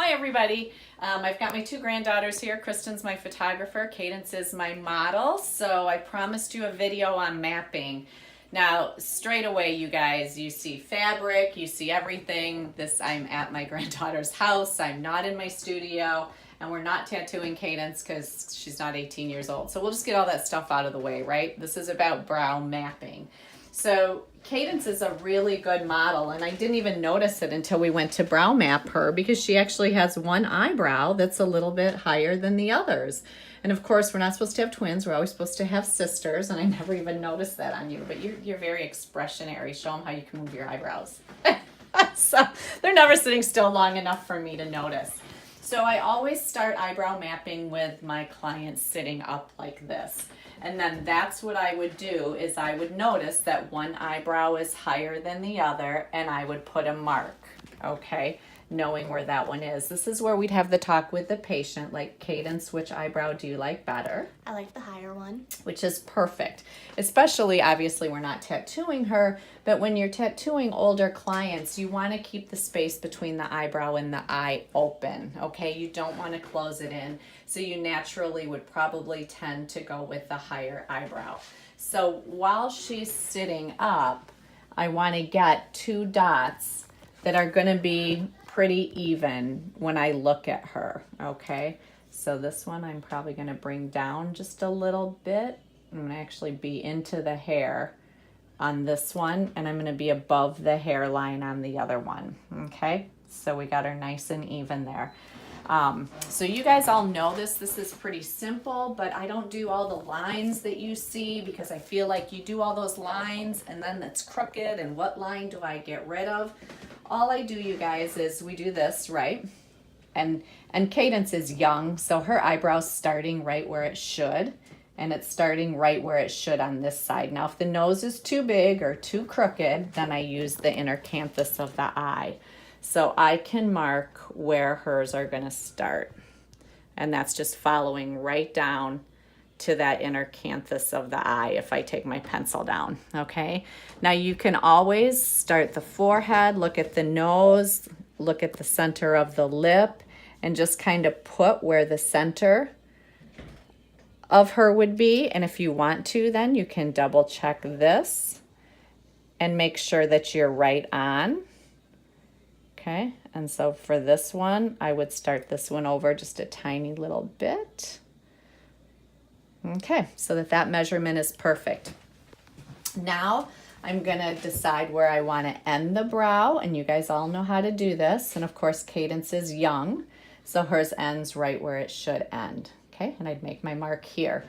Hi everybody. I've got my two granddaughters here. Kristen's my photographer, Cadence is my model. So I promised you a video on mapping. Now straight away you guys, you see fabric, you see everything. I'm at my granddaughter's house. I'm not in my studio and we're not tattooing Cadence because she's not 18 years old. So we'll just get all that stuff out of the way, right? This is about brow mapping. So Cadence is a really good model, and I didn't even notice it until we went to brow map her because she actually has one eyebrow that's a little bit higher than the others. And of course, we're not supposed to have twins. We're always supposed to have sisters, and I never even noticed that on you. But you're very expressionary. Show them how you can move your eyebrows. So they're never sitting still long enough for me to notice. So I always start eyebrow mapping with my clients sitting up like this. And then that's what I would do is I would notice that one eyebrow is higher than the other and I would put a mark, okay, knowing where that one is. This is where we'd have the talk with the patient, like, Cadence, which eyebrow do you like better? I like the higher one. Which is perfect. Especially, obviously, we're not tattooing her, but when you're tattooing older clients, you want to keep the space between the eyebrow and the eye open, okay? You don't want to close it in, so you naturally would probably tend to go with the higher eyebrow. So while she's sitting up, I want to get two dots that are going to be pretty even when I look at her, okay? So this one I'm probably going to bring down just a little bit. I'm going to actually be into the hair on this one, and I'm going to be above the hairline on the other one, okay? So we got her nice and even there. So you guys all know this. This is pretty simple, but I don't do all the lines that you see because I feel like you do all those lines and then it's crooked, and what line do I get rid of? All I do, you guys, is we do this, right? And Cadence is young, so her eyebrow's starting right where it should, and it's starting right where it should on this side. Now, if the nose is too big or too crooked, then I use the inner canthus of the eye. So I can mark where hers are going to start, and that's just following right down to that inner canthus of the eye if I take my pencil down, okay? Now you can always start the forehead, look at the nose, look at the center of the lip, and just kind of put where the center of her would be. And if you want to, then you can double check this and make sure that you're right on. Okay, and so for this one, I would start this one over just a tiny little bit. Okay, so that measurement is perfect. Now I'm gonna decide where I wanna end the brow, and you guys all know how to do this. And of course, Cadence is young, so hers ends right where it should end. Okay, and I'd make my mark here.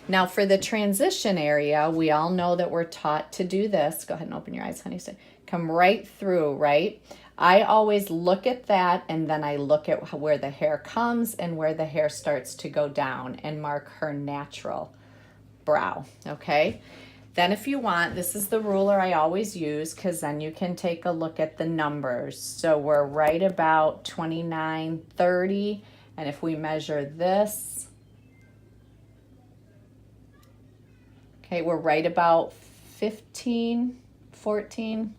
Now for the transition area, we all know that we're taught to do this. Go ahead and open your eyes, honey. So come right through, right? I always look at that, and then I look at where the hair comes and where the hair starts to go down and mark her natural brow, okay? Then if you want, this is the ruler I always use because then you can take a look at the numbers. So we're right about 29, 30, and if we measure this, okay, we're right about 15, 14,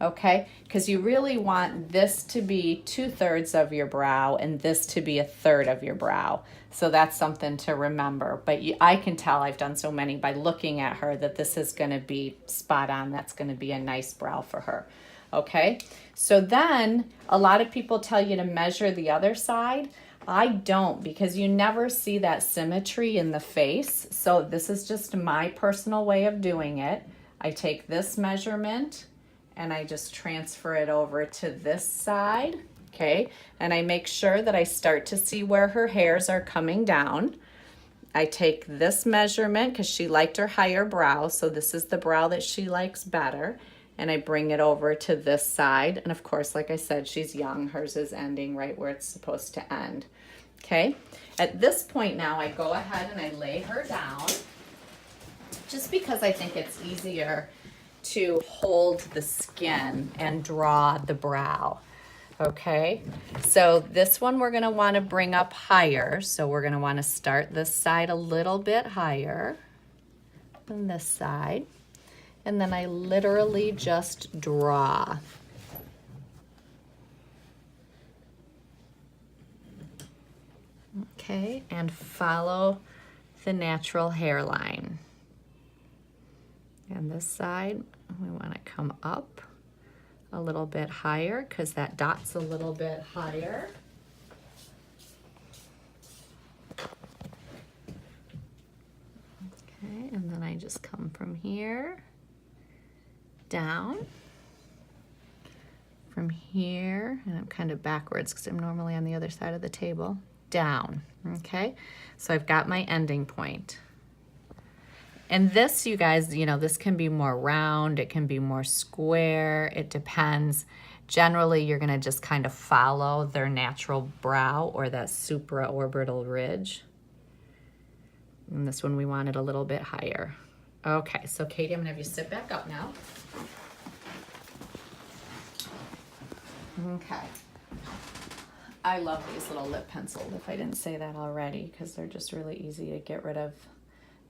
okay? Because you really want this to be 2/3 of your brow and this to be 1/3 of your brow. So that's something to remember. But I can tell, I've done so many by looking at her, that this is going to be spot on. That's going to be a nice brow for her, okay? So then a lot of people tell you to measure the other side. I don't, because you never see that symmetry in the face. So this is just my personal way of doing it. I take this measurement and I just transfer it over to this side, okay? And I make sure that I start to see where her hairs are coming down. I take this measurement because she liked her higher brow, so this is the brow that she likes better, and I bring it over to this side. And of course, like I said, she's young. Hers is ending right where it's supposed to end, okay? At this point now, I go ahead and I lay her down just because I think it's easier to hold the skin and draw the brow, okay? So this one we're gonna wanna bring up higher. So we're gonna wanna start this side a little bit higher than this side. And then I literally just draw. Okay, and follow the natural hairline. And this side, we want to come up a little bit higher because that dot's a little bit higher. Okay, and then I just come from here down, from here, and I'm kind of backwards because I'm normally on the other side of the table, down, okay? So I've got my ending point. And this, you guys, you know, this can be more round, it can be more square, it depends. Generally, you're gonna just kind of follow their natural brow or that supraorbital ridge. And this one we want it a little bit higher. Okay, so Katie, I'm gonna have you sit back up now. Okay. I love these little lip pencils, if I didn't say that already, because they're just really easy to get rid of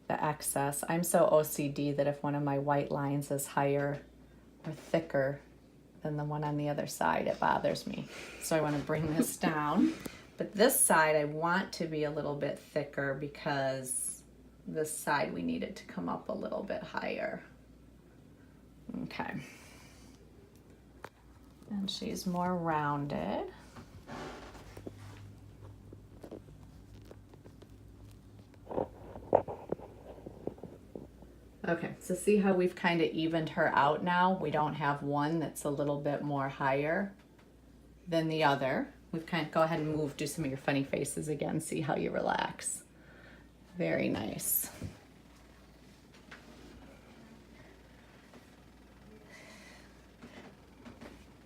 the excess. I'm so OCD that if one of my white lines is higher or thicker than the one on the other side, it bothers me. So I want to bring this down. But this side I want to be a little bit thicker because this side we need it to come up a little bit higher. Okay. And she's more rounded. Okay, so see how we've kind of evened her out now? We don't have one that's a little bit more higher than the other. We've kind of, go ahead and move, do some of your funny faces again, see how you relax. Very nice.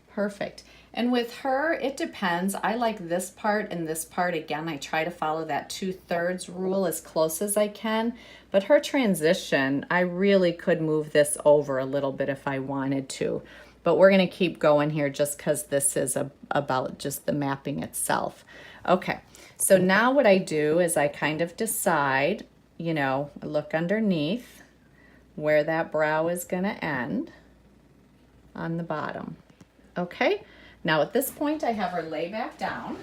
Perfect. And with her, it depends. I like this part and this part. Again, I try to follow that 2/3 rule as close as I can. But her transition, I really could move this over a little bit if I wanted to. But we're going to keep going here just because this is about just the mapping itself. Okay, so now what I do is I kind of decide, you know, look underneath where that brow is going to end on the bottom. Okay, now at this point I have her lay back down.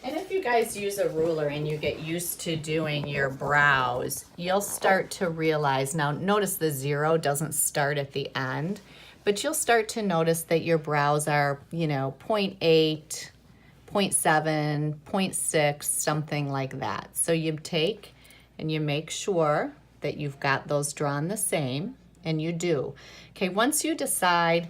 And if you guys use a ruler and you get used to doing your brows, you'll start to realize, now notice the 0 doesn't start at the end, but you'll start to notice that your brows are, you know, 0.8, 0.7, 0.6, something like that. So you take and you make sure that you've got those drawn the same, and you do. Okay, once you decide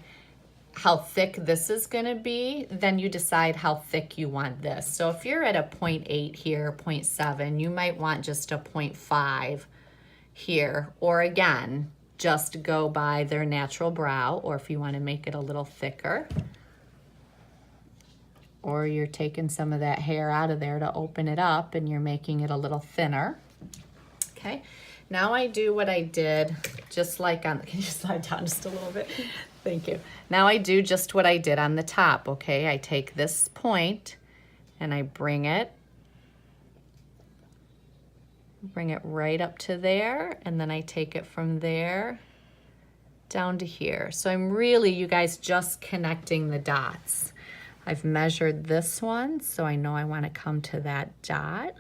how thick this is gonna be, then you decide how thick you want this. So if you're at a 0.8 here, 0.7, you might want just a 0.5 here, or again, just go by their natural brow, or if you wanna make it a little thicker, or you're taking some of that hair out of there to open it up and you're making it a little thinner, okay? Now I do what I did, just like on, can you slide down just a little bit? Thank you. Now I do just what I did on the top, okay? I take this point and I bring it right up to there, and then I take it from there down to here. So I'm really, you guys, just connecting the dots. I've measured this one, so I know I want to come to that dot.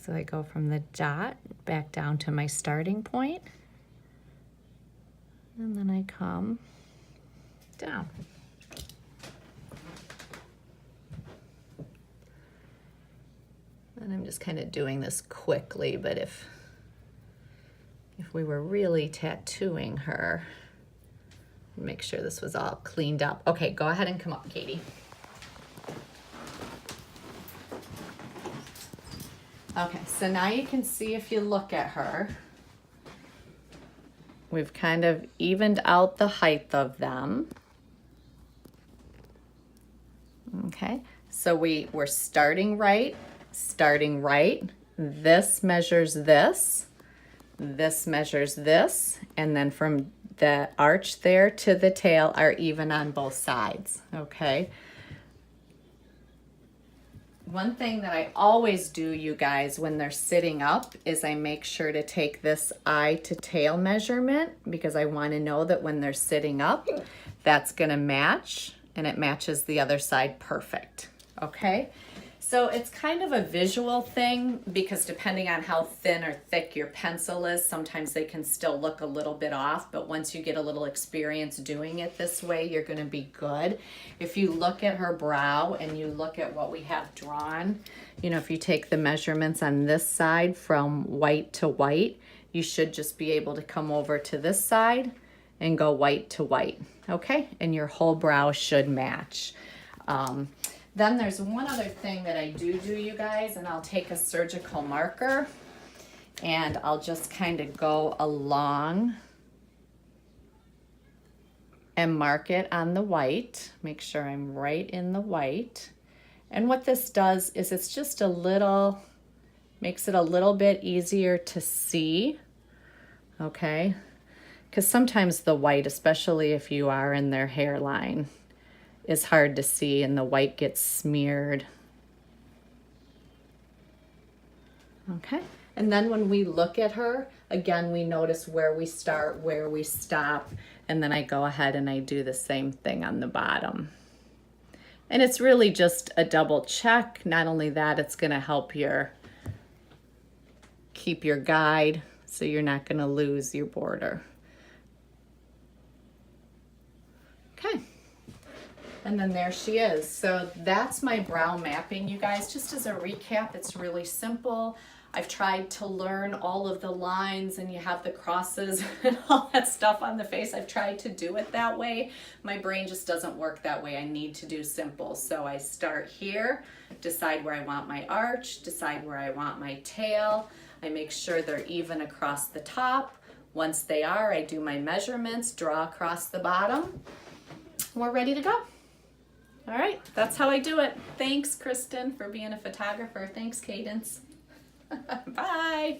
So I go from the dot back down to my starting point, and then I come down. And I'm just kind of doing this quickly, but if we were really tattooing her, make sure this was all cleaned up. Okay, go ahead and come up, Katie. Okay, so now you can see, if you look at her, we've kind of evened out the height of them. Okay, so we're starting right, this measures this measures this, and then from the arch there to the tail are even on both sides, okay? One thing that I always do, you guys, when they're sitting up is I make sure to take this eye to tail measurement because I want to know that when they're sitting up, that's going to match, and it matches the other side perfect. Okay? So it's kind of a visual thing because depending on how thin or thick your pencil is, sometimes they can still look a little bit off, but once you get a little experience doing it this way, you're going to be good. If you look at her brow and you look at what we have drawn, you know, if you take the measurements on this side from white to white, you should just be able to come over to this side and go white to white, okay? And your whole brow should match. Then there's one other thing that I do, you guys, and I'll take a surgical marker and I'll just kind of go along and mark it on the white. Make sure I'm right in the white. And what this does is it's just a little, makes it a little bit easier to see, okay? Because sometimes the white, especially if you are in their hairline, is hard to see and the white gets smeared. Okay, and then when we look at her, again, we notice where we start, where we stop, and then I go ahead and I do the same thing on the bottom. And it's really just a double check. Not only that, it's gonna help keep your guide so you're not gonna lose your border. Okay. And then there she is. So that's my brow mapping, you guys. Just as a recap, it's really simple. I've tried to learn all of the lines and you have the crosses and all that stuff on the face. I've tried to do it that way. My brain just doesn't work that way. I need to do simple. So I start here, decide where I want my arch, decide where I want my tail. I make sure they're even across the top. Once they are, I do my measurements, draw across the bottom. We're ready to go. All right, that's how I do it. Thanks, Kristen, for being a photographer. Thanks, Cadence. Bye.